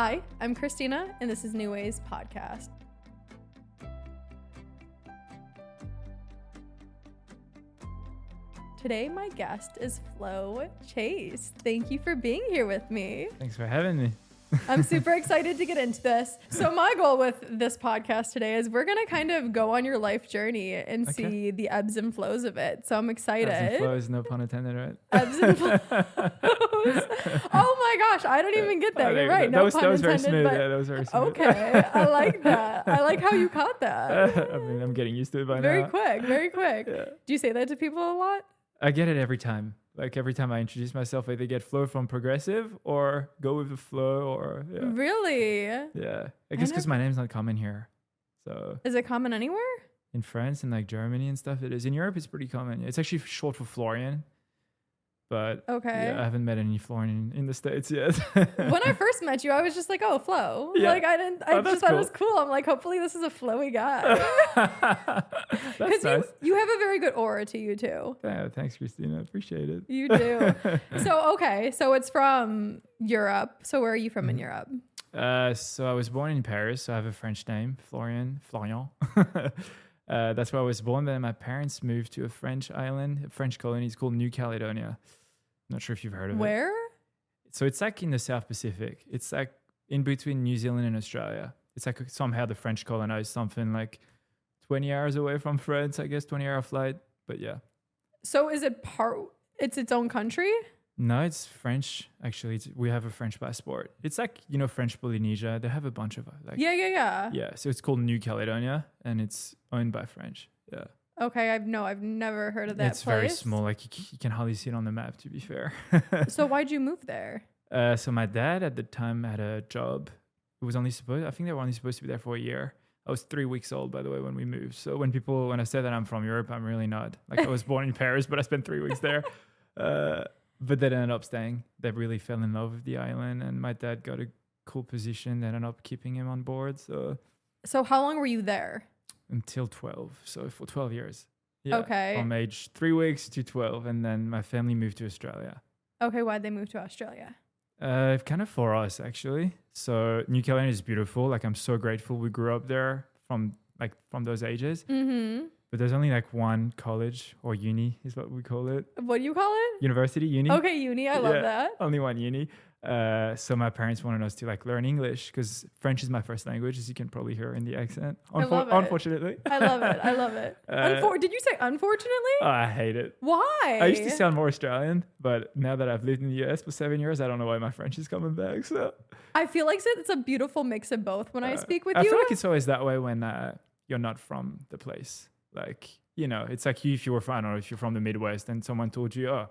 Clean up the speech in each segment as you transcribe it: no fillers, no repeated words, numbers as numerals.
Hi, I'm Christina, and this is New Ways Podcast. Today, my guest is Flo Chase. Thank you for being here with me. Thanks for having me. I'm super excited to get into this. So my goal with this podcast today is we're going to kind of go on your life journey and see the ebbs and flows of it. So I'm excited. Ebbs and flows, no pun intended, right? Ebbs and flows. Oh my gosh, I don't even get that. You're right. No pun intended. Very smooth. Yeah, that was very smooth. Okay, I like that. I like how you caught that. I mean, I'm getting used to it by Very now. quick, very quick. Yeah. Do you say that to people a lot? I get it every time. Like every time I introduce myself, I either get Flo from Progressive or go with the flow or yeah. Really? Yeah. I guess because my name's not common here. So is it common anywhere? In France and like Germany and stuff, it is. In Europe, it's pretty common. It's actually short for Florian. But yeah, I haven't met any Florian in the States yet. When I first met you, I was just like, oh, Flo. Yeah. Like I just thought it was cool. I'm like, hopefully this is a flowy guy. That's nice. You have a very good aura to you too. Yeah, thanks, Christina. Appreciate it. You do. So it's from Europe. So where are you from in Europe? So I was born in Paris. So I have a French name, Florian. That's where I was born. Then my parents moved to a French island, a French colony. It's called New Caledonia. Not sure if you've heard of it. Where? So it's like in the South Pacific. It's like in between New Zealand and Australia. It's like somehow the French colonized something like 20 hours away from France, I guess, 20-hour flight. But yeah. So is it it's its own country? No, it's French. Actually, we have a French passport. It's like, French Polynesia. They have a bunch of like. Yeah. Yeah. So it's called New Caledonia and it's owned by French. Yeah. Okay, I've never heard of that It's place. very small. Like you can hardly see it on the map, to be fair. So why'd you move there? So my dad at the time had a job. I think they were only supposed to be there for a year. I was 3 weeks old, by the way, when we moved. So when I say that I'm from Europe, I'm really not. Like I was born in Paris, but I spent 3 weeks there. But they ended up staying. They really fell in love with the island, and my dad got a cool position. They ended up keeping him on board. So how long were you there? Until 12. So for 12 years. Yeah, okay. From age 3 weeks to 12. And then my family moved to Australia. Okay, why'd they move to Australia? Kind of for us, actually. So New Caledonia is beautiful. Like I'm so grateful we grew up there from those ages. Mm-hmm. But there's only like one college or uni is what we call it. What do you call it? University, uni. Okay, uni. I love that. Only one uni. So my parents wanted us to like learn English because French is my first language, as you can probably hear in the accent. Unfortunately. I love it. Did you say unfortunately? Oh, I hate it. Why? I used to sound more Australian, but now that I've lived in the US for 7 years, I don't know why my French is coming back. So I feel like it's a beautiful mix of both when I speak with you. I feel like it's always that way when you're not from the place. Like, it's like if you were from, I don't know, if you're from the Midwest and someone told you, oh,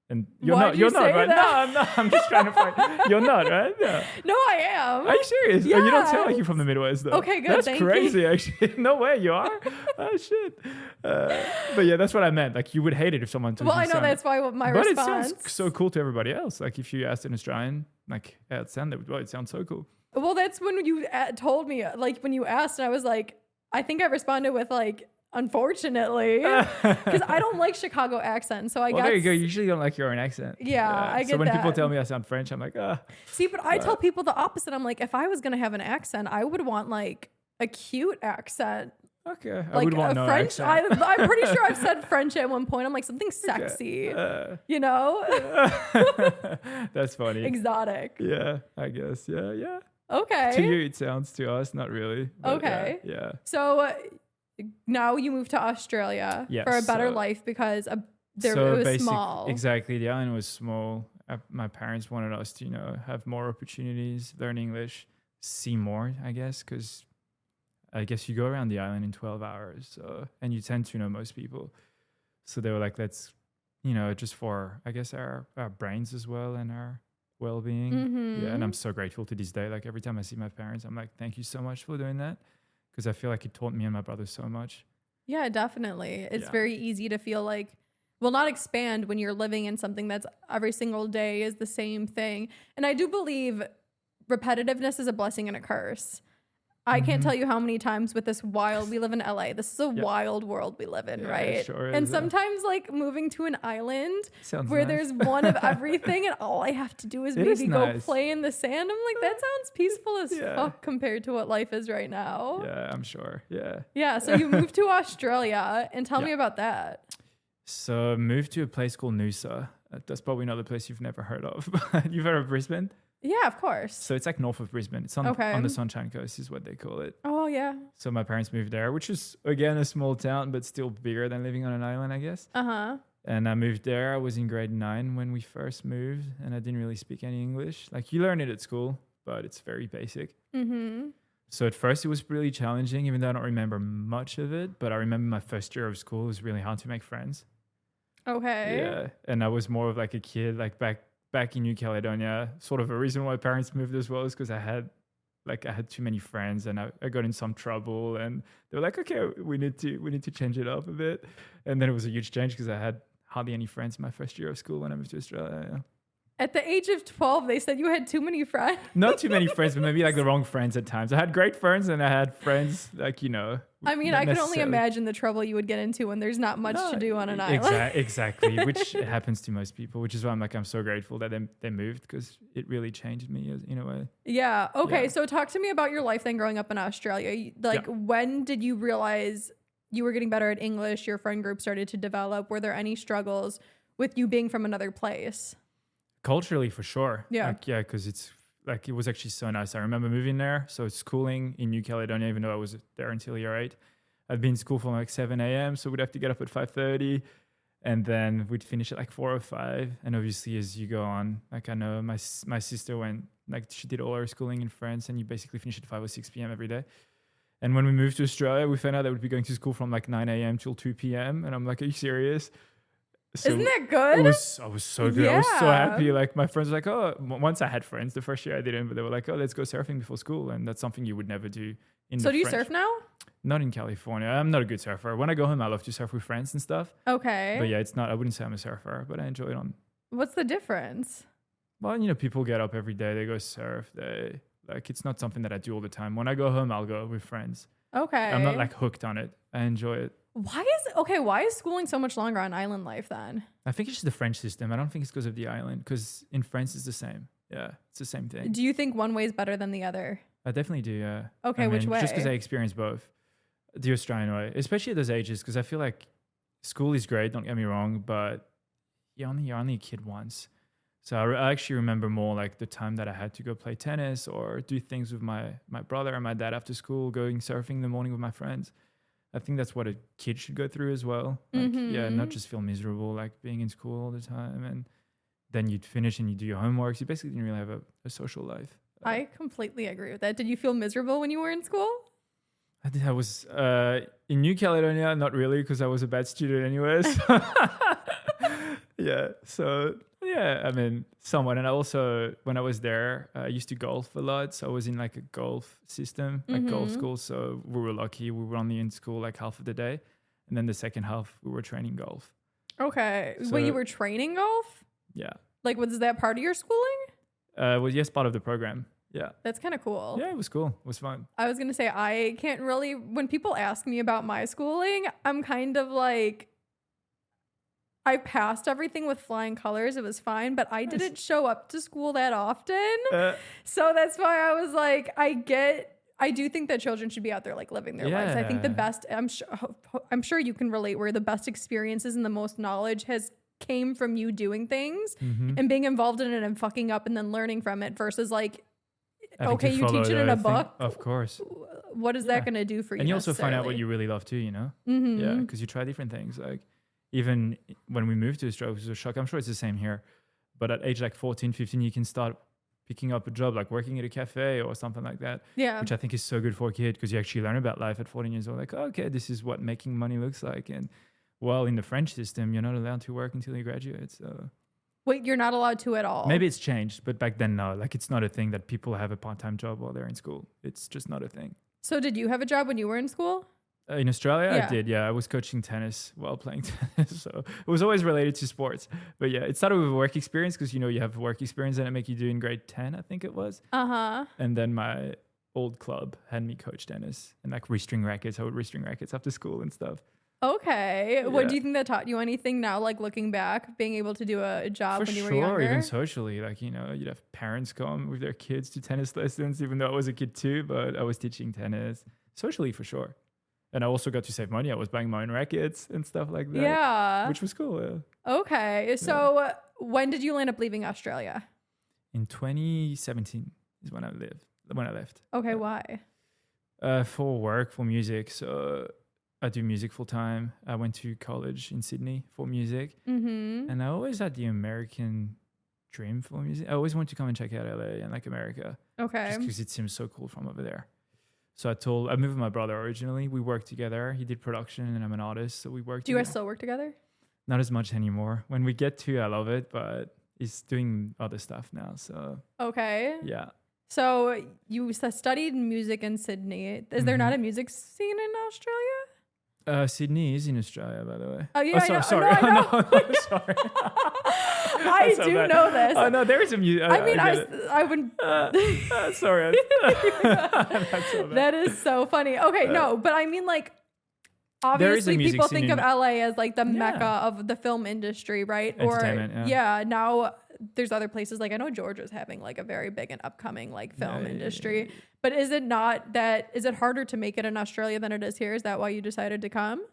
and you're not, right? That? No, I'm just trying to find, you're not, right? Yeah. No, I am. Are you serious? Yeah. Oh, you don't sound like you're from the Midwest, though. Okay, good. That's crazy, actually. No way, you are? Oh, shit. But yeah, that's what I meant. Like, you would hate it if someone told you. Well, I know that's why my response. But it sounds so cool to everybody else. Like, if you asked an Australian, like, yeah, it sounds so cool. Well, that's when you told me, like, when you asked, and I was like, I think I responded with, like, unfortunately, because I don't like Chicago accent. So I guess. There you go. You usually don't like your own accent. Yeah, I get that. So when people tell me I sound French, I'm like, See, but I tell people the opposite. I'm like, if I was going to have an accent, I would want like a cute accent. Okay. Like I would want no French. accent. I'm pretty sure I've said French at one point. I'm like something sexy, you know? That's funny. Exotic. Yeah, I guess. Yeah. Okay. To you, it sounds. To us, not really. Okay. Yeah. So now you moved to Australia for a better life because it was small. Exactly. The island was small. My parents wanted us to, have more opportunities, learn English, see more, I guess, because I guess you go around the island in 12 hours and you tend to know most people. So they were like, let's, just for, I guess, our brains as well and our well-being. Mm-hmm. Yeah. And I'm so grateful to this day. Like every time I see my parents, I'm like, thank you so much for doing that. Because I feel like it taught me and my brother so much. Yeah, definitely. It's very easy to feel like, not expand when you're living in something that's every single day is the same thing. And I do believe repetitiveness is a blessing and a curse. I can't tell you how many times with this wild, we live in LA. This is a wild world we live in, right? Sure and is, sometimes like moving to an island Sounds where nice. there's one of everything and all I have to do is It is maybe go nice. play in the sand. I'm like, that sounds peaceful as fuck compared to what life is right now. Yeah, I'm sure. Yeah. Yeah, so you moved to Australia and tell me about that. So I moved to a place called Noosa. That's probably not a place you've never heard of. You've heard of Brisbane? Yeah, of course. So it's like north of Brisbane. It's on the Sunshine Coast is what they call it. Oh, yeah. So my parents moved there, which is, again, a small town, but still bigger than living on an island, I guess. Uh-huh. And I moved there. I was in grade 9 when we first moved, and I didn't really speak any English. Like, you learn it at school, but it's very basic. Mm-hmm. So at first it was really challenging, even though I don't remember much of it. But I remember my first year of school, it was really hard to make friends. Okay. Yeah. And I was more of like a kid, like back in New Caledonia. Sort of a reason why parents moved as well is because I had too many friends and I got in some trouble, and they were like, okay, we need to change it up a bit. And then it was a huge change because I had hardly any friends in my first year of school when I moved to Australia. Yeah. At the age of 12, they said you had too many friends. Not too many friends, but maybe like the wrong friends at times. I had great friends and I had friends like, I mean, I can only imagine the trouble you would get into when there's not much to do on an island. Exactly, which happens to most people, which is why I'm so grateful that they moved, because it really changed me in a way. Yeah. Okay. So talk to me about your life then growing up in Australia. When did you realize you were getting better at English? Your friend group started to develop. Were there any struggles with you being from another place? Culturally, for sure. Yeah. Because it's like, it was actually so nice. I remember moving there. So schooling in New Caledonia, even though I was there until year 8, I'd been in school from like 7 a.m. So we'd have to get up at 5:30, and then we'd finish at like 4 or 5. And obviously as you go on, like I know my sister went, like she did all her schooling in France, and you basically finish at 5 or 6 p.m. every day. And when we moved to Australia, we found out that we'd be going to school from like 9 a.m. till 2 p.m. And I'm like, are you serious? So isn't that good? I was so good. I was so happy. Like my friends were like, oh, once I had friends. The first year I didn't, but they were like, oh, let's go surfing before school. And that's something you would never do So do you surf now? Not in California. I'm not a good surfer. When I go home, I love to surf with friends and stuff. Okay. But yeah, it's not, I wouldn't say I'm a surfer, but I enjoy it on. What's the difference? Well, people get up every day, they go surf. It's not something that I do all the time. When I go home, I'll go with friends. Okay. I'm not like hooked on it. I enjoy it. Why is schooling so much longer on island life then? I think it's just the French system. I don't think it's because of the island, because in France it's the same. Yeah, it's the same thing. Do you think one way is better than the other? I definitely do, yeah. Okay, which way? Just because I experienced both. The Australian way, especially at those ages, because I feel like school is great, don't get me wrong, but you're only a kid once. So I actually remember more like the time that I had to go play tennis or do things with my brother and my dad after school, going surfing in the morning with my friends. I think that's what a kid should go through as well. Like, not just feel miserable, like being in school all the time. And then you'd finish and you do your homework. You basically didn't really have a social life. I completely agree with that. Did you feel miserable when you were in school? I think I was in New Caledonia, not really, because I was a bad student anyways. Yeah. So yeah, I mean, somewhat. And I also, when I was there, I used to golf a lot. So I was in like a golf system, like golf school. So we were lucky. We were only in school like half of the day. And then the second half, we were training golf. Okay. So, wait, you were training golf? Yeah. Like, was that part of your schooling? Well, yes, part of the program. Yeah. That's kind of cool. Yeah, it was cool. It was fun. I was going to say, I can't really, when people ask me about my schooling, I'm kind of like, I passed everything with flying colors. It was fine, but I didn't show up to school that often. So that's why I was like, I do think that children should be out there like living their lives. I think the best, I'm sure you can relate, where the best experiences and the most knowledge came from you doing things and being involved in it and fucking up and then learning from it versus like, okay, you teach it in a book. Of course. What is that going to do for you? And you also find out what you really love too, Yeah, because you try different things. Like even when we moved to Australia, it was a shock. I'm sure it's the same here. But at age like 14, 15, you can start picking up a job like working at a cafe or something like that. Yeah. Which I think is so good for a kid because you actually learn about life at 14 years old. Like, oh, okay, this is what making money looks like. And well, in the French system, you're not allowed to work until you graduate. So wait, you're not allowed to at all? Maybe it's changed, but back then, no. Like, it's not a thing that people have a part-time job while they're in school. It's just not a thing. So did you have a job when you were in school? In Australia, I did, yeah. I was coaching tennis while playing tennis. So it was always related to sports. But yeah, it started with a work experience because, you have work experience that I make you do in grade 10, I think it was. Uh-huh. And then my old club had me coach tennis and like restring rackets. I would restring rackets after school and stuff. Okay. What Yeah. do you think that taught you anything now, like looking back, being able to do a job For when you were sure, younger? even socially, like, you'd have parents come with their kids to tennis lessons, even though I was a kid too, but I was teaching tennis socially for sure. And I also got to save money. I was buying my own rackets and stuff like that. Yeah. Which was cool. Yeah. Okay. So when did you end up leaving Australia? In 2017 is when I left. Okay. Why? For work, for music. So I do music full time. I went to college in Sydney for music. Mm-hmm. And I always had the American dream for music. I always wanted to come and check out LA and like America. Okay. Just because it seems so cool from over there. So I moved with my brother originally. We worked together. He did production and I'm an artist. So we worked Do you guys together. still work together? Not as much anymore. When we get to, I love it, but he's doing other stuff now. So Okay. yeah. So you studied music in Sydney. Is there not a music scene in Australia? Sydney is in Australia, by the way. Oh yeah, sorry. I know. No, sorry. I So do bad. know this. Oh no, there is a music. I mean, get it. I would. Sorry. That's so bad. That is so funny. Okay, no, but I mean, like, There is a obviously music people scene think of in- LA as like the mecca of the film industry, right? Entertainment, yeah. Now there's other places, like I know Georgia's having like a very big and upcoming like film industry. But is it harder to make it in Australia than it is here? Is that why you decided to come?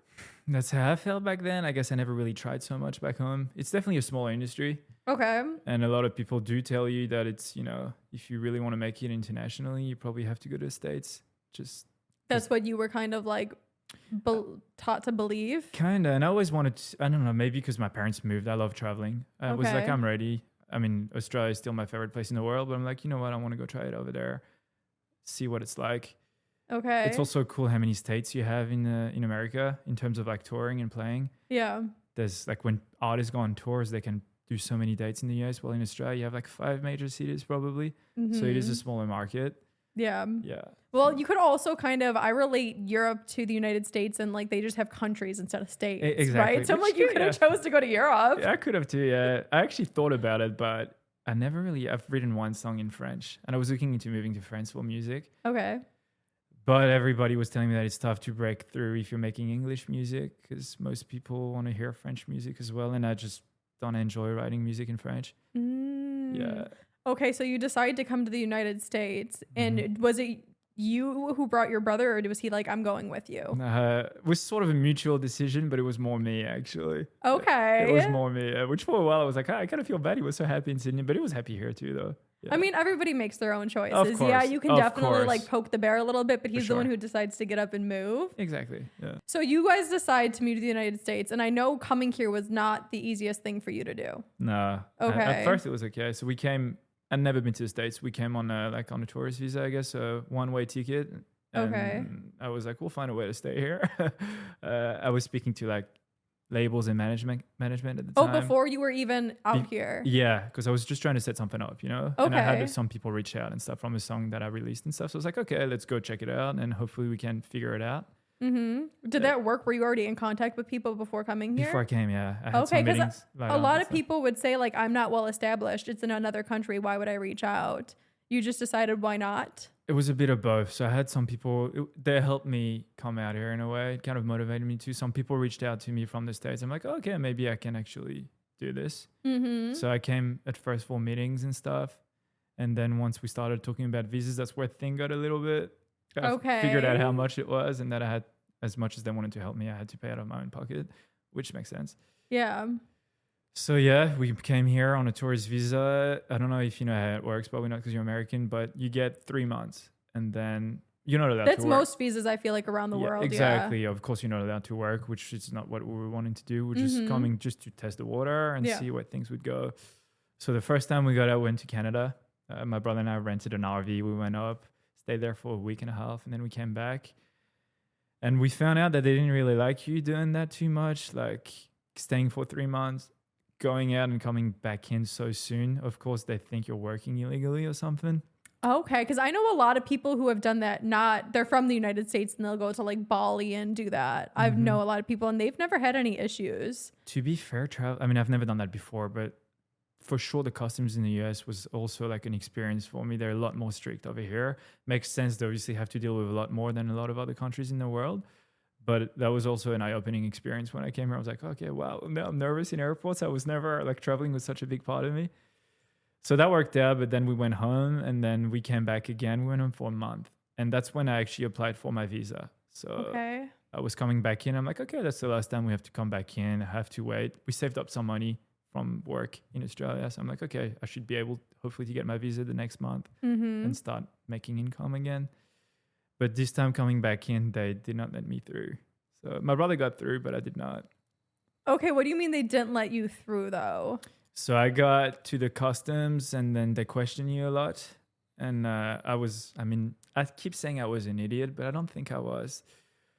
That's how I felt back then. I guess I never really tried so much back home. It's definitely a smaller industry. Okay. And a lot of people do tell you that it's, if you really want to make it internationally, you probably have to go to the States. That's what you were kind of like taught to believe? Kind of. And I always wanted to, I don't know, maybe because my parents moved. I love traveling. I was like, I'm ready. I mean, Australia is still my favorite place in the world, but I'm like, you know what? I want to go try it over there, see what it's like. Okay. It's also cool how many states you have in America in terms of like touring and playing. Yeah. There's like when artists go on tours, they can do so many dates in the US. Well, in Australia, you have like 5 major cities probably. So it is a smaller market. Yeah. Yeah. Well, you could also I relate Europe to the United States, and like they just have countries instead of states. Exactly. Right? So I'm like, you could have chose to go to Europe. Yeah, I could have too. Yeah. I actually thought about it, but I've written one song in French and I was looking into moving to France for music. Okay. But everybody was telling me that it's tough to break through if you're making English music because most people want to hear French music as well. And I just don't enjoy writing music in French. Yeah. Okay, so you decided to come to the United States, and was it you who brought your brother, or was he like, I'm going with you? It was sort of a mutual decision, but it was more me actually. Okay. It was more me, which for a while I was like, I kind of feel bad. He was so happy in Sydney, but he was happy here too though. Yeah. I mean, everybody makes their own choices. Of course, yeah, you can of definitely course. like poke the bear a little bit, but he's the one sure. who decides to get up and move. Exactly. Yeah. So you guys decide to move to the United States, and I know coming here was not the easiest thing for you to do. No. Okay. At first it was okay. So we came. I'd never been to the States. We came on a tourist visa, I guess, a one-way ticket. And Okay. I was like, we'll find a way to stay here. I was speaking to like labels and management at the time. Oh, before you were even out here. Yeah, because I was just trying to set something up, And I Okay. had some people reach out and stuff from a song that I released and stuff. So I was like, okay, let's go check it out and hopefully we can figure it out. Did that work? Were you already in contact with people before coming here? Before I came, yeah. I had Okay, some because meetings. a lot of people would say like, I'm not well established. It's in another country. Why would I reach out? You just decided why not? It was a bit of both. So I had some people, they helped me come out here in a way. It kind of motivated me too. Some people reached out to me from the States. I'm like, okay, maybe I can actually do this. So I came at first for meetings and stuff. And then once we started talking about visas, that's where thing got a little bit. I figured out how much it was and that I had, as much as they wanted to help me, I had to pay out of my own pocket, which makes sense. Yeah. So yeah, we came here on a tourist visa. I don't know if you know how it works, probably not because you're American, but you get 3 months and then you're not allowed to work. That's most visas, I feel like, around the world. Exactly. Yeah. Of course, you're not allowed to work, which is not what we were wanting to do. We're just coming just to test the water and see where things would go. So the first time we got out, went to Canada. My brother and I rented an RV. We went up, stayed there for a week and a half, and then we came back. And we found out that they didn't really like you doing that too much, like staying for 3 months, going out and coming back in so soon. Of course, they think you're working illegally or something. Okay, because I know a lot of people who have done that. They're from the United States and they'll go to like Bali and do that. I know a lot of people and they've never had any issues. To be fair, I've never done that before, but for sure the customs in the US was also like an experience for me. They're a lot more strict over here. Makes sense. They obviously have to deal with a lot more than a lot of other countries in the world. But that was also an eye-opening experience when I came here. I was like, okay, wow, now I'm nervous in airports. I was never like traveling was such a big part of me. So that worked out. But then we went home and then we came back again. We went home for a month. And that's when I actually applied for my visa. So I was coming back in. I'm like, okay, that's the last time we have to come back in. I have to wait. We saved up some money from work in Australia. So I'm like, okay, I should be able, hopefully, to get my visa the next month and start making income again. But this time coming back in, they did not let me through. So my brother got through, but I did not. Okay, what do you mean they didn't let you through, though? So I got to the customs and then they question you a lot. And I keep saying I was an idiot, but I don't think I was.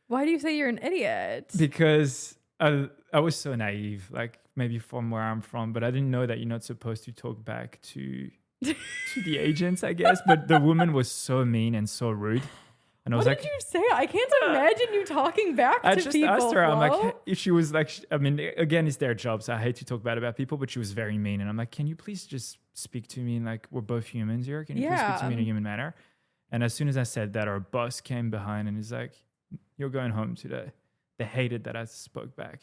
Why do you say you're an idiot? Because I was so naive, like maybe from where I'm from, but I didn't know that you're not supposed to talk back to the agents, I guess. But the woman was so mean and so rude. And I was what did you say? I can't imagine you talking back to people. I just asked her, I'm like, if she was like, I mean, again, it's their job, so I hate to talk bad about people, but she was very mean. And I'm like, can you please just speak to me? And like, we're both humans here. Can you please speak to me in a human manner? And as soon as I said that, our boss came behind and he's like, you're going home today. They hated that I spoke back.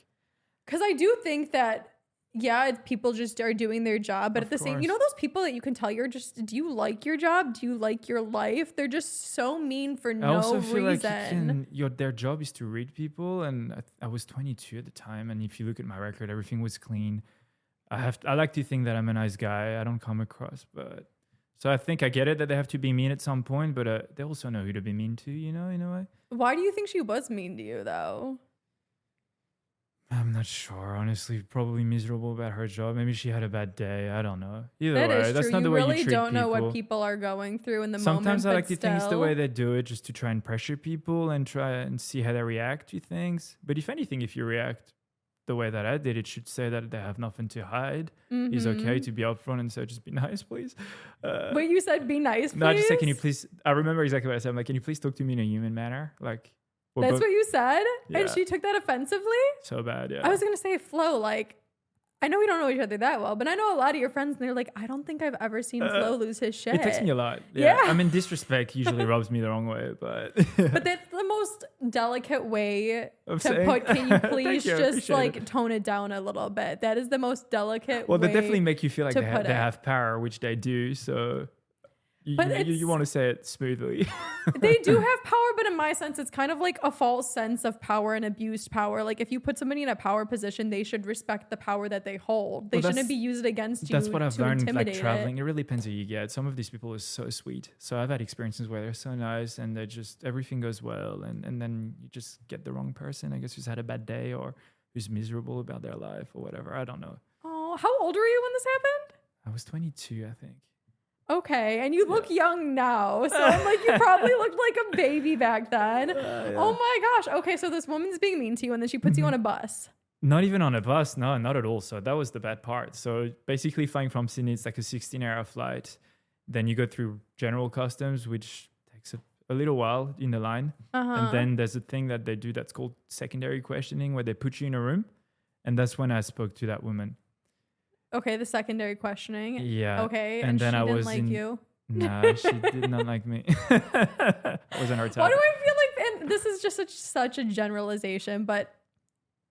Because I do think that, yeah, people just are doing their job. But at the same, you know, those people that you can tell you're just, do you like your job? Do you like your life? They're just so mean for no reason. I also feel like their job is to read people. And I was 22 at the time. And if you look at my record, everything was clean. I like to think that I'm a nice guy. I don't come across, but so I think I get it that they have to be mean at some point, but they also know who to be mean to, you know, in a way. Why do you think she was mean to you, though? I'm not sure, honestly. Probably miserable about her job. Maybe she had a bad day. I don't know. Either way, is that's true. not the way you treat people. You really don't know what people are going through in the moment. Sometimes I like to think it's the way they do it, just to try and pressure people and try and see how they react to things. But if anything, if you react the way that I did, it should say that they have nothing to hide. It's okay to be upfront and say, just be nice, please. Wait, you said be nice, please? No, I just said, can you please, I remember exactly what I said. I'm like, can you please talk to me in a human manner? Like, that's what you said? Yeah. And she took that offensively? So bad, yeah. I was going to say, Flo, like, I know we don't know each other that well, but I know a lot of your friends, and they're like, I don't think I've ever seen Flo lose his shit. It takes me a lot. Yeah. I mean, disrespect usually rubs me the wrong way, but... But that's the most delicate way to put, can you please just like tone it down a little bit? That is the most delicate way. Well, they definitely make you feel like they have power, which they do, so... You want to say it smoothly. They do have power, but in my sense, it's kind of like a false sense of power and abused power. Like if you put somebody in a power position, they should respect the power that they hold. They shouldn't be used against you. That's what I've learned, like traveling. It really depends who you get. Some of these people are so sweet. So I've had experiences where they're so nice and they just, everything goes well. And then you just get the wrong person, I guess, who's had a bad day or who's miserable about their life or whatever. I don't know. Oh, how old were you when this happened? I was 22, I think. Okay, and you look young now, so I'm like, you probably looked like a baby back then. Oh my gosh. Okay, so this woman's being mean to you, and then she puts you on a bus. Not even on a bus, no, not at all. So that was the bad part. So basically flying from Sydney, it's like a 16-hour flight. Then you go through general customs, which takes a little while in the line. And then there's a thing that they do that's called secondary questioning, where they put you in a room. And that's when I spoke to that woman. Okay, the secondary questioning. Yeah. Okay, and then she didn't like you? No, she did not like me. I wasn't her type. Why do I feel like, and this is just such a generalization, but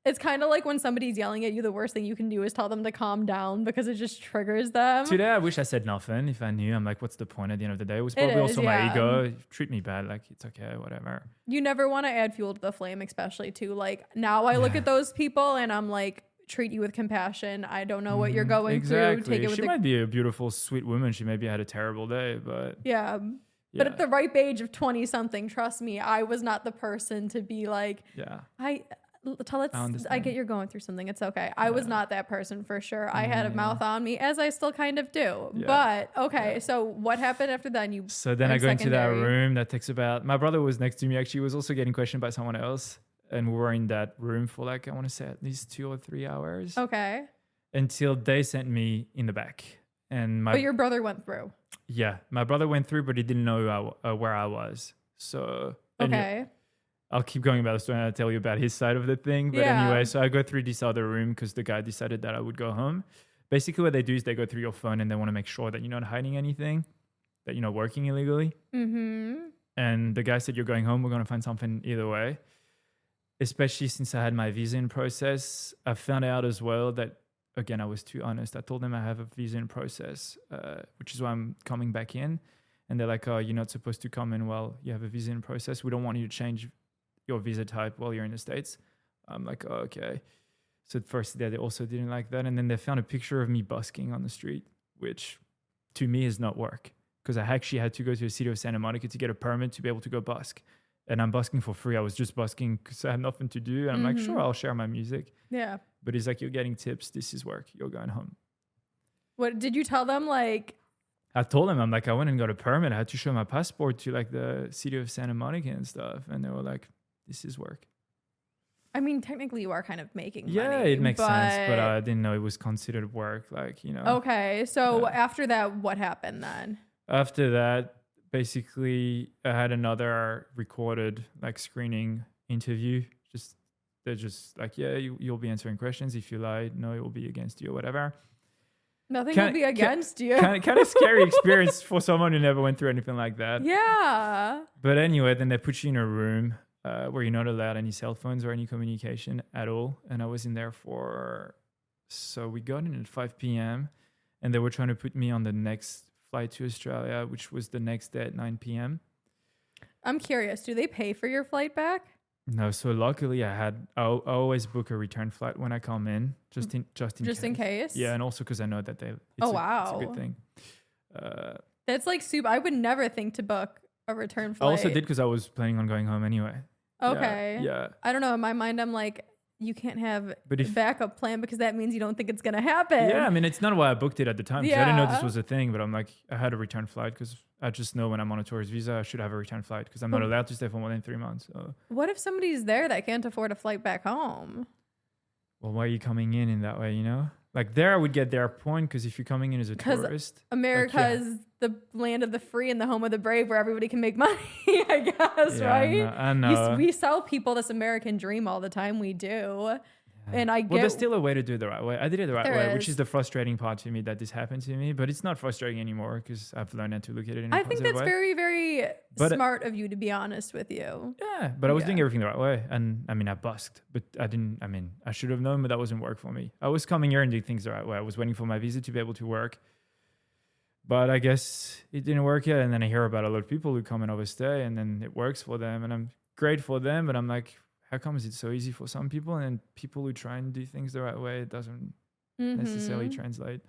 it's kind of like when somebody's yelling at you, the worst thing you can do is tell them to calm down because it just triggers them. Today, I wish I said nothing. If I knew, I'm like, what's the point at the end of the day? It was probably also my ego. Treat me bad. Like, it's okay, whatever. You never want to add fuel to the flame, especially too. Like, now I look at those people and I'm like, treat you with compassion. I don't know what you're going through. Take it with she might be a beautiful, sweet woman. She maybe had a terrible day, but... Yeah. But at the ripe age of 20-something, trust me, I was not the person to be like... Yeah. I get you're going through something. It's okay. I was not that person for sure. I had a mouth on me, as I still kind of do. Yeah. But okay, so what happened after then? So then I go into that room. That takes about... My brother was next to me. Actually, was also getting questioned by someone else. And we were in that room for like, I want to say at least 2 or 3 hours. Okay. Until they sent me in the back. But your brother went through? Yeah. My brother went through, but he didn't know where I was. So... Okay. I'll keep going about the story and I'll tell you about his side of the thing. But anyway, so I go through this other room because the guy decided that I would go home. Basically, what they do is they go through your phone and they want to make sure that you're not hiding anything, that you're not working illegally. Mm-hmm. And the guy said, you're going home. We're going to find something either way. Especially since I had my visa in process. I found out as well that, again, I was too honest. I told them I have a visa in process, which is why I'm coming back in. And they're like, oh, you're not supposed to come in while you have a visa in process. We don't want you to change your visa type while you're in the States. I'm like, oh, okay. So at first they also didn't like that. And then they found a picture of me busking on the street, which to me is not work. Because I actually had to go to the city of Santa Monica to get a permit to be able to go busk. And I'm busking for free. I was just busking because I had nothing to do. And I'm like, sure, I'll share my music. Yeah. But he's like, you're getting tips. This is work. You're going home. What did you tell them? Like, I told them, I'm like, I went and got a permit. I had to show my passport to like the city of Santa Monica and stuff. And they were like, this is work. I mean, technically you are kind of making money. Yeah, it makes sense. But I didn't know it was considered work. Like, you know. Okay. So after that, what happened then? After that, basically, I had another recorded like screening interview. They're just like, yeah, you'll be answering questions. If you lie, no, it will be against you or whatever. Nothing will be against you. Kind of scary experience for someone who never went through anything like that. Yeah. But anyway, then they put you in a room where you're not allowed any cell phones or any communication at all. And I was in there so we got in at 5 p.m. and they were trying to put me on the next flight to Australia, which was the next day at 9 p.m. I'm curious, do they pay for your flight back? No, so luckily I always book a return flight when I come in, just in case. Yeah, and also because I know that it's a good thing. That's like super. I would never think to book a return flight. I also did because I was planning on going home anyway. Okay. Yeah. I don't know. In my mind, I'm like, you can't have a backup plan because that means you don't think it's going to happen. Yeah, I mean, it's not why I booked it at the time. Yeah. I didn't know this was a thing, but I'm like, I had a return flight because I just know when I'm on a tourist visa, I should have a return flight because I'm not allowed to stay for more than 3 months. So. What if somebody's there that can't afford a flight back home? Well, why are you coming in that way, you know? Like there, I would get their point because if you're coming in as a tourist. America is the land of the free and the home of the brave where everybody can make money, I guess, right? I know. We sell people this American dream all the time. We do. And I get. Well, there's still a way to do it the right way. I did it the right way, which is the frustrating part to me that this happened to me. But it's not frustrating anymore because I've learned how to look at it in a positive way. I think that's very, very smart of you, to be honest with you. Yeah, but I was doing everything the right way. And I mean, I busked, but I should have known, but that wasn't work for me. I was coming here and doing things the right way. I was waiting for my visa to be able to work. But I guess it didn't work yet. And then I hear about a lot of people who come and overstay and then it works for them. And I'm great for them, but I'm like, how come is it so easy for some people and people who try and do things the right way, it doesn't necessarily translate.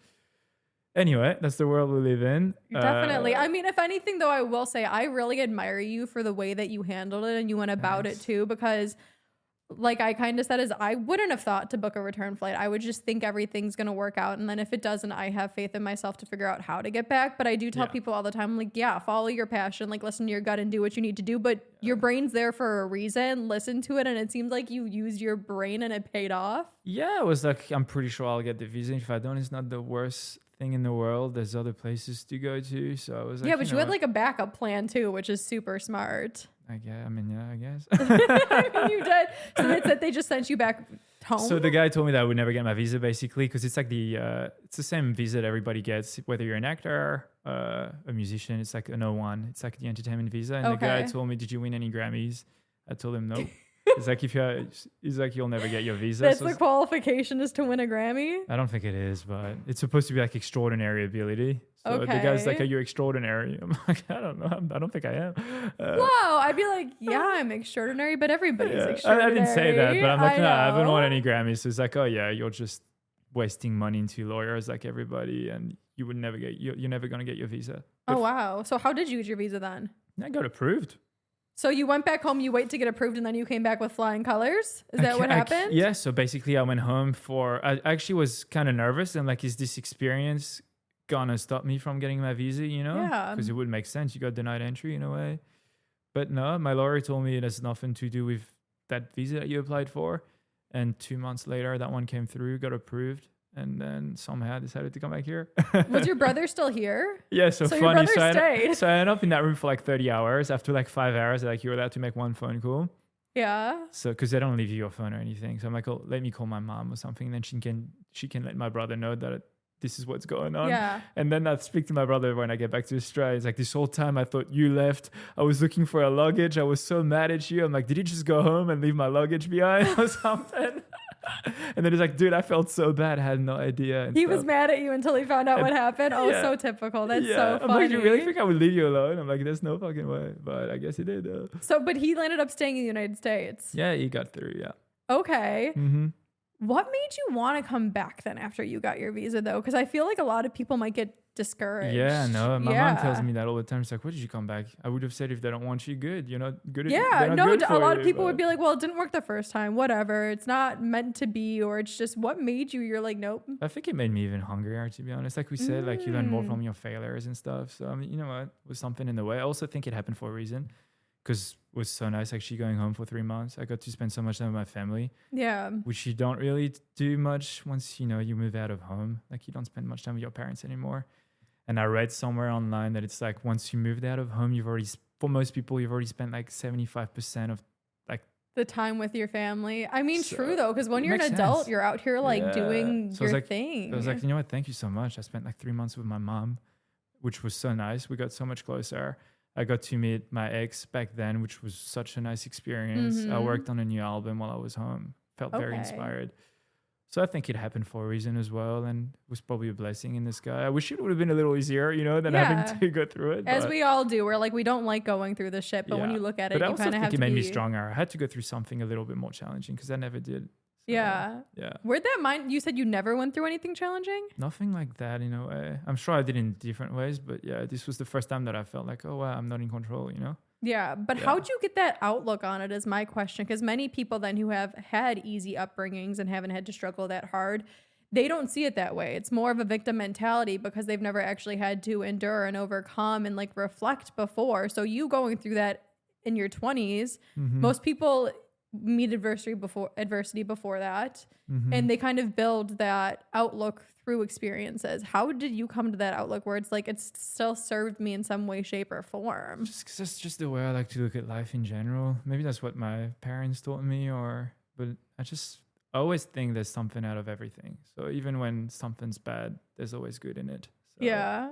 Anyway, that's the world we live in. Definitely. I mean, if anything, though, I will say I really admire you for the way that you handled it and you went about it too, because like I kind of said, is I wouldn't have thought to book a return flight. I would just think everything's going to work out. And then if it doesn't, I have faith in myself to figure out how to get back. But I do tell people all the time, like, follow your passion, like listen to your gut and do what you need to do. But your brain's there for a reason. Listen to it. And it seems like you used your brain and it paid off. Yeah, it was like, I'm pretty sure I'll get the visa. If I don't, it's not the worst thing in the world. There's other places to go to. So I was like, but you had like a backup plan too, which is super smart. I guess. You did. So that's it. They just sent you back home. So the guy told me that I would never get my visa, basically, because it's like it's the same visa that everybody gets, whether you're an actor, a musician. It's like an O1. It's like the entertainment visa. And the guy told me, "Did you win any Grammys?" I told him no. It's like you'll never get your visa. That's the qualification is to win a Grammy? I don't think it is, but it's supposed to be like extraordinary ability. So the guy's like, "Are you extraordinary?" I'm like, "I don't know. I don't think I am." Whoa, I'd be like, "Yeah, I'm extraordinary, but everybody's extraordinary." I didn't say that, but I'm like, "No, I haven't won any Grammys." So it's like, "Oh yeah, you're just wasting money into lawyers like everybody, and you would never get. You're never gonna get your visa." But wow. So how did you get your visa then? I got approved. So you went back home, you wait to get approved, and then you came back with flying colors? Is that what happened? Yeah. So basically I went home I actually was kind of nervous. I'm like, is this experience gonna stop me from getting my visa, you know? Yeah. Because it would make sense. You got denied entry in a way. But no, my lawyer told me it has nothing to do with that visa that you applied for. And 2 months later, that one came through, got approved. And then somehow I decided to come back here. Was your brother still here? Yeah, so funny. Your brother stayed. So I ended up in that room for like 30 hours. After like 5 hours, like you're allowed to make one phone call. Yeah. So because they don't leave you your phone or anything. So I'm like, oh, let me call my mom or something. And then she can let my brother know that this is what's going on. Yeah. And then I speak to my brother when I get back to Australia. He's like, this whole time I thought you left. I was looking for a luggage. I was so mad at you. I'm like, did you just go home and leave my luggage behind or something? And then he's like, dude, I felt so bad. I had no idea. He was mad at you until he found out what happened. Oh, yeah. so typical. That's so funny. I'm like, you really think I would leave you alone? I'm like, there's no fucking way. But I guess he did though. So, but he ended up staying in the United States. Yeah, he got through. Yeah. Okay. Mm-hmm. What made you want to come back then after you got your visa though? Because I feel like a lot of people might get discouraged. Yeah, no. My mom tells me that all the time. She's like, "Why did you come back?" I would have said if they don't want you, good. You're not good. Yeah, no. A lot of people would be like, "Well, it didn't work the first time. Whatever. It's not meant to be." Or it's just what made you. You're like, nope. I think it made me even hungrier, to be honest. Like we said, like you learn more from your failures and stuff. So I mean, you know what? Was something in the way. I also think it happened for a reason, because it was so nice actually going home for 3 months. I got to spend so much time with my family. Yeah. Which you don't really do much once you move out of home. Like you don't spend much time with your parents anymore. And I read somewhere online that it's like once you moved out of home, for most people, you've already spent like 75% of like the time with your family. I mean, true though, because when you're an makes adult, sense. you're out here like doing your like, thing. I was like, you know what? Thank you so much. I spent like 3 months with my mom, which was so nice. We got so much closer. I got to meet my ex back then, which was such a nice experience. I worked on a new album while I was home. Felt very inspired. So I think it happened for a reason as well, and it was probably a blessing in disguise. I wish it would have been a little easier, than having to go through it. As we all do. We're like, we don't like going through this shit, but when you look at it, you kind of have to. I think it made me stronger. I had to go through something a little bit more challenging because I never did. So, yeah. Where'd that mind? You said you never went through anything challenging? Nothing like that in a way. I'm sure I did in different ways, but yeah, this was the first time that I felt like, oh wow, I'm not in control, Yeah, but how'd you get that outlook on it is my question, because many people then who have had easy upbringings and haven't had to struggle that hard, they don't see it that way. It's more of a victim mentality because they've never actually had to endure and overcome and like reflect before. So you going through that in your 20s, most people meet adversity before that, and they kind of build that outlook through experiences. How did you come to that outlook where it's like it's still served me in some way, shape, or form? That's just the way I like to look at life in general. Maybe that's what my parents taught me, but I always think there's something out of everything. So even when something's bad, there's always good in it. So, yeah.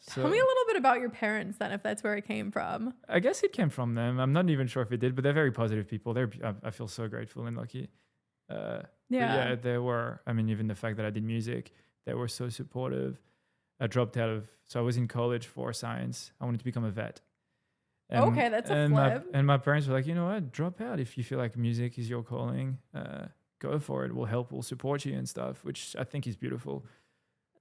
So tell me a little bit about your parents then, if that's where it came from. I guess it came from them. I'm not even sure if it did, but they're very positive people. I feel so grateful and lucky. They were. I mean, even the fact that I did music, they were so supportive. I dropped out so I was in college for science. I wanted to become a vet. Okay, that's a flip. And my parents were like, you know what, drop out if you feel like music is your calling. Go for it. We'll help. We'll support you and stuff, which I think is beautiful.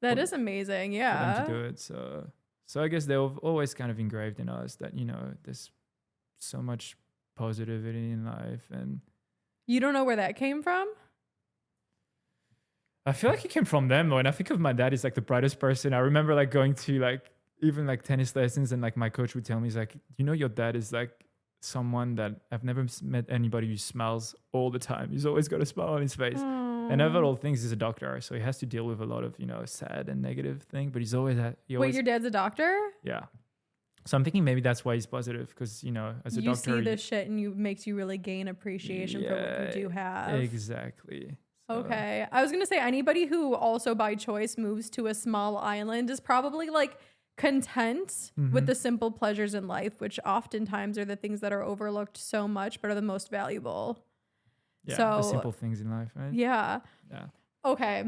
That is amazing. Yeah. For them to do it. So I guess they were always kind of engraved in us that, there's so much positivity in life. And you don't know where that came from? I feel like it came from them. When I think of my dad, he's like the brightest person. I remember like going to like even like tennis lessons, and like my coach would tell me, he's like, your dad is like someone that I've never met anybody who smiles all the time. He's always got a smile on his face. And of all things, he's a doctor, so he has to deal with a lot of sad and negative thing. But he's always Wait, your dad's a doctor? Yeah. So I'm thinking maybe that's why he's positive, because as a doctor, you see this shit and makes you really gain appreciation for what you do have. Exactly. So. Okay, I was gonna say anybody who also by choice moves to a small island is probably like content with the simple pleasures in life, which oftentimes are the things that are overlooked so much but are the most valuable. Yeah, so, the simple things in life, right? Yeah. Okay,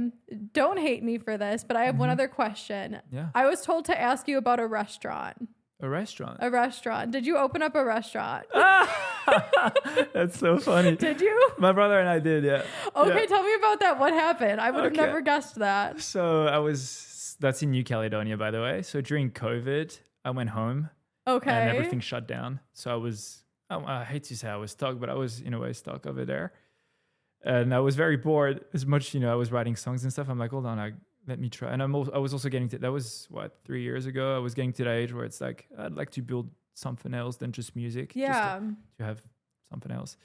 don't hate me for this, but I have one other question. Yeah. I was told to ask you about a restaurant. A restaurant? A restaurant. Did you open up a restaurant? That's so funny. Did you? My brother and I did, yeah. Okay, tell me about that. What happened? I would have never guessed that. So that's in New Caledonia, by the way. So during COVID, I went home. Okay. And everything shut down. So I hate to say I was stuck, but I was in a way stuck over there. And I was very bored. As much, I was writing songs and stuff. I'm like, hold on, let me try. And I was also getting to, that was 3 years ago. I was getting to that age where it's like, I'd like to build something else than just music. Yeah. Just to have something else.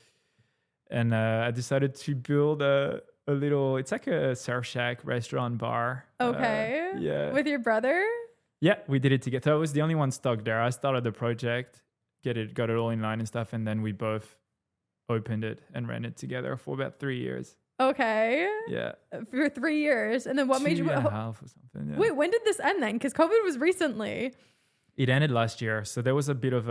And I decided to build a little, it's like a surf shack restaurant bar. Okay. Yeah. With your brother? Yeah, we did it together. So I was the only one stuck there. I started the project, got it all in line and stuff. And then we both opened it and ran it together for about 3 years. Okay. Yeah. For 3 years. And then what made you... 2.5 or something. Yeah. Wait, when did this end then? Because COVID was recently. It ended last year. So there was a bit of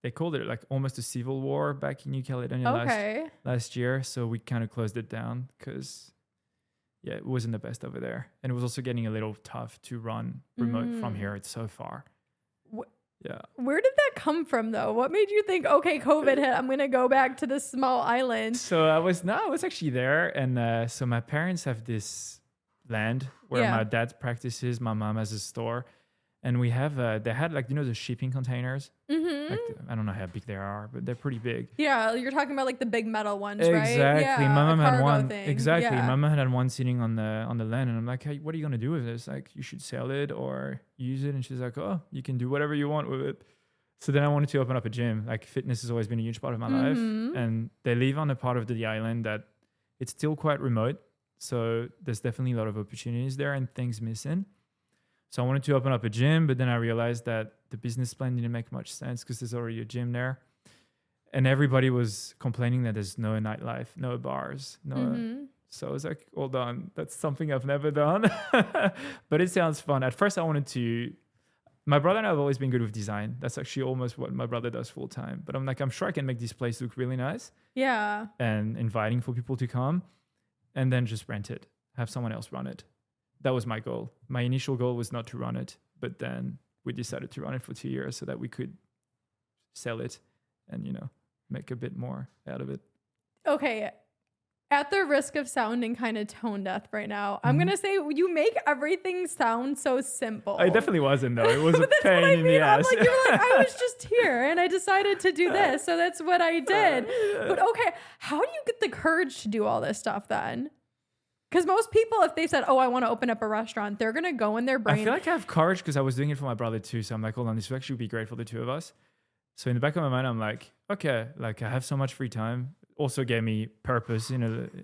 they called it like almost a civil war back in New Caledonia last year. So we kind of closed it down because, yeah, it wasn't the best over there. And it was also getting a little tough to run remote from here. It's so far. Yeah. Where did that come from though? What made you think, okay, COVID hit, I'm going to go back to this small island? So I was actually there. And so my parents have this land where my dad practices. My mom has a store. And we have, they had like, the shipping containers. Mm-hmm. Like I don't know how big they are, but they're pretty big. Yeah, you're talking about like the big metal ones, exactly. right? Exactly. My mom had one. Thing. Exactly. Yeah. My mom had one sitting on the land, and I'm like, hey, what are you gonna do with this? Like, you should sell it or use it. And she's like, oh, you can do whatever you want with it. So then I wanted to open up a gym. Like fitness has always been a huge part of my life, and they live on a part of the island that it's still quite remote. So there's definitely a lot of opportunities there and things missing. So I wanted to open up a gym, but then I realized that the business plan didn't make much sense because there's already a gym there. And everybody was complaining that there's no nightlife, no bars, no. So I was like, hold on, that's something I've never done. But it sounds fun. At first I wanted to, my brother and I have always been good with design. That's actually almost what my brother does full time. But I'm like, I'm sure I can make this place look really nice. Yeah. And inviting for people to come and then just rent it, have someone else run it. That was my goal. My initial goal was not to run it, but then we decided to run it for 2 years so that we could sell it and, make a bit more out of it. Okay. At the risk of sounding kind of tone deaf right now, I'm going to say you make everything sound so simple. It definitely wasn't, though. It was a pain in the ass. I'm like, you're like, I was just here and I decided to do this. So that's what I did. But okay, how do you get the courage to do all this stuff then? Because most people, if they said, oh, I want to open up a restaurant, they're going to go in their brain. I feel like I have courage because I was doing it for my brother too. So I'm like, hold on, this would actually be great for the two of us. So in the back of my mind, I'm like, okay, like I have so much free time. Also gave me purpose, during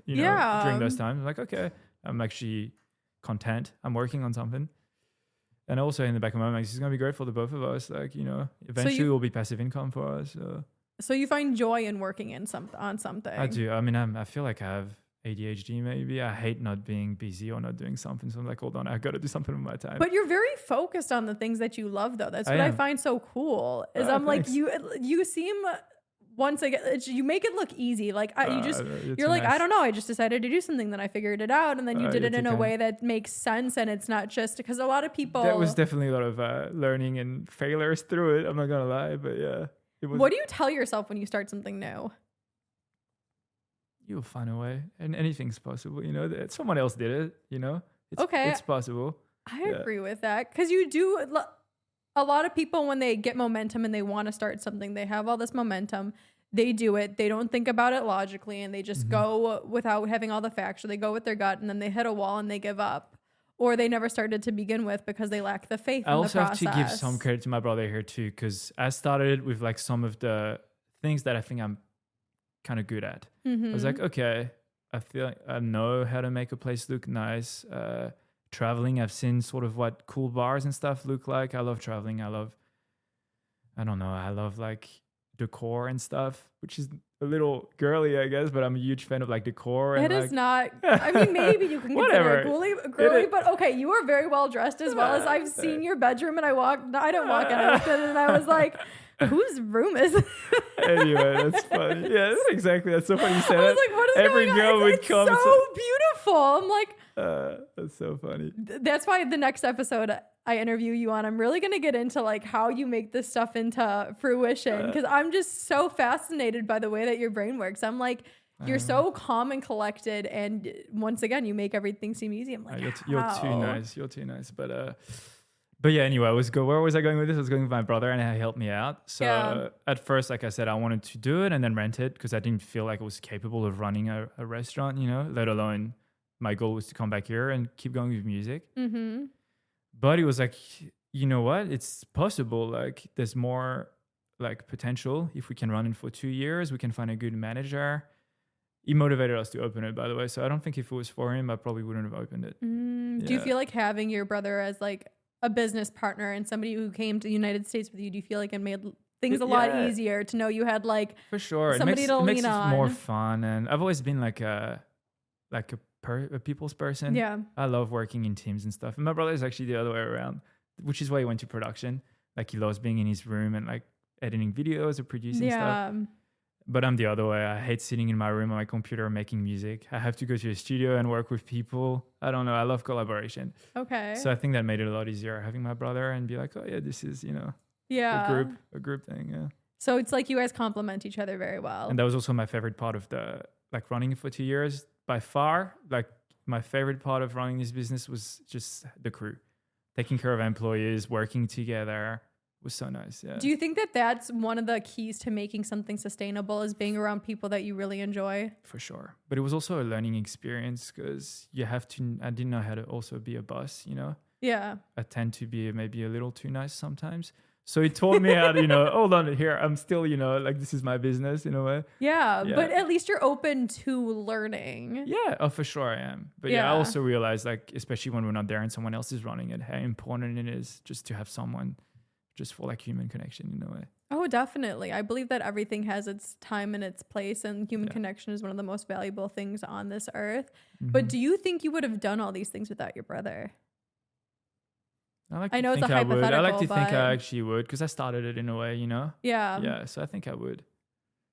those times. I'm like, okay, I'm actually content. I'm working on something. And also in the back of my mind, this is going to be great for the both of us. Like, eventually it will be passive income for us. So you find joy in working on something. I do. I mean, I feel like I have ADHD maybe. I hate not being busy or not doing something. So I'm like, hold on, I got to do something with my time. But you're very focused on the things that you love, though. That's what I find so cool. Is I'm thanks. like, you seem, once again, you make it look easy. Like you're like, nice. I don't know. I just decided to do something, then I figured it out, and then you did it in a way that makes sense, and it's not just because a lot of people. There was definitely a lot of learning and failures through it. I'm not gonna lie, but yeah. What do you tell yourself when you start something new? You'll find a way, and anything's possible. Someone else did it. It's possible. I agree with that because you do. A lot of people, when they get momentum and they want to start something, they have all this momentum. They do it. They don't think about it logically, and they just go without having all the facts. Or they go with their gut, and then they hit a wall and they give up, or they never started to begin with because they lack the faith. I in also the have to give some credit to my brother here too, because I started with like some of the things that I think I'm kind of good at. I was like, okay, I feel like I know how to make a place look nice. Traveling, I've seen sort of what cool bars and stuff look like. I love traveling. I love like decor and stuff, which is a little girly, I guess, but I'm a huge fan of like decor. It is not, I mean, maybe you can consider it girly, but okay, you are very well dressed as well as I've seen your bedroom, and I didn't walk in and I was like, whose room is it? Anyway, that's funny. Yeah, exactly. That's so funny you said that. I was like, what is Every going girl on? would It's come. so beautiful. I'm like, that's so funny. That's why the next episode I interview you on, I'm really going to get into like how you make this stuff into fruition, because I'm just so fascinated by the way that your brain works. I'm like, you're so calm and collected, and once again, you make everything seem easy. I'm like, you're too nice. You're too nice. But yeah, anyway, where was I going with this? I was going with my brother, and he helped me out. So at first, like I said, I wanted to do it and then rent it because I didn't feel like I was capable of running a restaurant, let alone my goal was to come back here and keep going with music. Mm-hmm. But it was like, you know what? It's possible. Like there's more like potential. If we can run it for 2 years, we can find a good manager. He motivated us to open it, by the way. So I don't think if it was for him, I probably wouldn't have opened it. Do you feel like having your brother as like a business partner and somebody who came to the United States with you, do you feel like it made things a lot easier to know you had like for sure somebody to lean on? It makes it more fun. And I've always been like like a people's person. Yeah. I love working in teams and stuff. And my brother is actually the other way around, which is why he went to production. Like he loves being in his room and like editing videos or producing stuff. But I'm the other way. I hate sitting in my room on my computer making music. I have to go to a studio and work with people. I don't know. I love collaboration. Okay. So I think that made it a lot easier having my brother and be like, oh yeah, this is, you know, a group thing. Yeah. So it's like you guys complement each other very well. And that was also my favorite part of running for 2 years. By far, like my favorite part of running this business was just the crew, taking care of employees, working together. Was so nice. Yeah. Do you think that that's one of the keys to making something sustainable, is being around people that you really enjoy? For sure. But it was also a learning experience because I didn't know how to also be a boss, you know? Yeah. I tend to be maybe a little too nice sometimes. So it taught me how to, you know, hold on here. I'm still, you know, like this is my business in a way. Yeah. But at least you're open to learning. Yeah. Oh, for sure I am. But I also realized, like, especially when we're not there and someone else is running it, how important it is just to have someone just for like human connection in a way. Oh, definitely. I believe that everything has its time and its place, and human connection is one of the most valuable things on this earth. Mm-hmm. But do you think you would have done all these things without your brother? I know it's a hypothetical. I like to think I actually would, because I started it in a way, you know? Yeah. Yeah, so I think I would.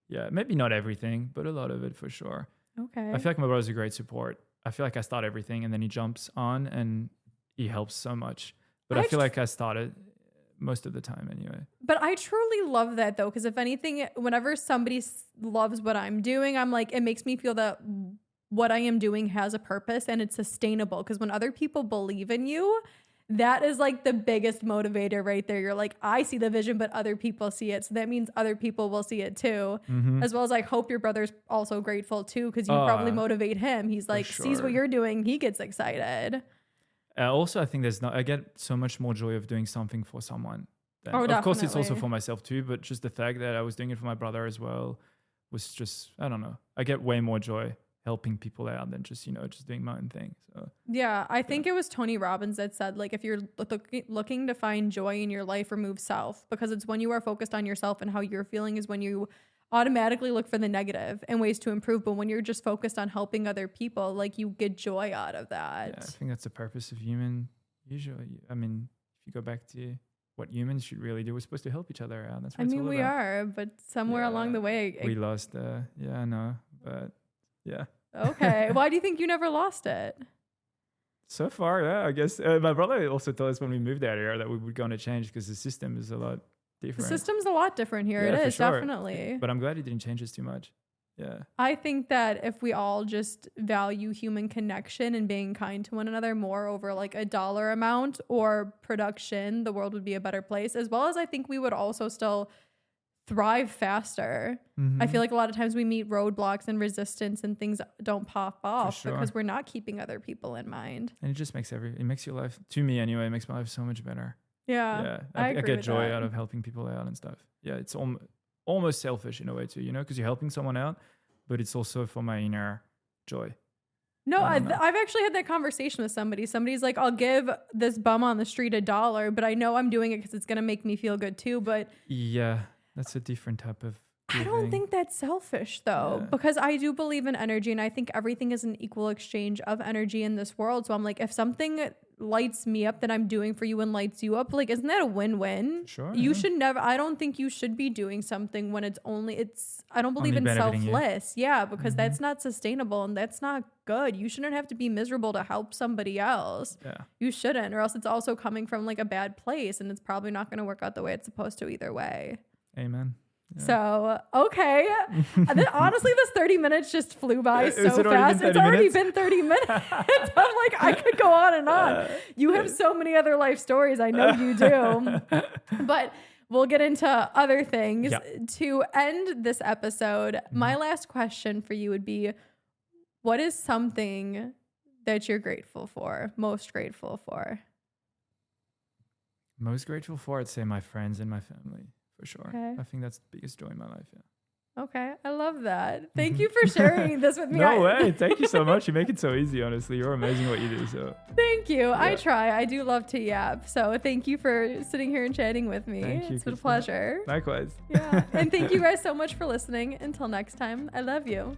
Yeah, maybe not everything, but a lot of it for sure. Okay. I feel like my brother's a great support. I feel like I start everything and then he jumps on and he helps so much. But I feel like I started most of the time anyway. But I truly love that though, because if anything, whenever somebody loves what I'm doing, I'm like, it makes me feel that what I am doing has a purpose and it's sustainable. Because when other people believe in you, that is like the biggest motivator right there. You're like, I see the vision, but other people see it. So that means other people will see it too. Mm-hmm. As well as I hope your brother's also grateful too, because you probably motivate him. He's like, sees what you're doing. He gets excited. Also, I think I get so much more joy of doing something for someone. Of course, it's also for myself too, but just the fact that I was doing it for my brother as well was just, I don't know. I get way more joy helping people out than just, you know, just doing my own thing. So yeah, I think it was Tony Robbins that said, like, if you're looking to find joy in your life, remove self, because it's when you are focused on yourself and how you're feeling is when you automatically look for the negative and ways to improve. But when you're just focused on helping other people, like, you get joy out of that. Yeah, I think that's the purpose of human. Usually, I mean, if you go back to what humans should really do, we're supposed to help each other out. That's what it's all about. We are, but somewhere along the way, we lost. I know, but yeah. Okay, why do you think you never lost it? So far, yeah, I guess my brother also told us when we moved out here that we would go on a change because the system is a lot different. The system's a lot different here. It is, sure. Definitely. But I'm glad it didn't change us too much. Yeah. I think that if we all just value human connection and being kind to one another more over like a dollar amount or production, the world would be a better place. As well as I think we would also still thrive faster. Mm-hmm. I feel like a lot of times we meet roadblocks and resistance and things don't pop off because we're not keeping other people in mind. And it just makes it makes your life, to me anyway, it makes my life so much better. Yeah. I get joy out of helping people out and stuff. Yeah, it's almost selfish in a way too, you know, because you're helping someone out, but it's also for my inner joy. No, I've actually had that conversation with somebody. Somebody's like, I'll give this bum on the street $1, but I know I'm doing it because it's going to make me feel good too. But yeah, that's a different type of giving. I don't think that's selfish though, because I do believe in energy and I think everything is an equal exchange of energy in this world. So I'm like, if something lights me up that I'm doing for you and lights you up, like, isn't that a win-win? Sure. You should never, I don't think you should be doing something when I don't believe in selfless. Yeah, because that's not sustainable and that's not good. You shouldn't have to be miserable to help somebody else. Yeah. You shouldn't, or else it's also coming from like a bad place and it's probably not going to work out the way it's supposed to either way. Amen. Yeah. So, okay. Honestly, this 30 minutes just flew by so fast. It's already been 30 minutes. I'm like, I could go on and on. You have so many other life stories. I know you do. But we'll get into other things. Yeah. To end this episode, my last question for you would be, what is something that you're grateful for, most grateful for? Most grateful for, I'd say my friends and my family. For sure. Okay. I think that's the biggest joy in my life. Yeah. Okay. I love that. Thank you for sharing this with me. No way. Thank you so much. You make it so easy, honestly. You're amazing what you do. So thank you. Yeah. I try. I do love to yap. So thank you for sitting here and chatting with me. Thank you. It's been a pleasure. Likewise. Yeah. And thank you guys so much for listening. Until next time, I love you.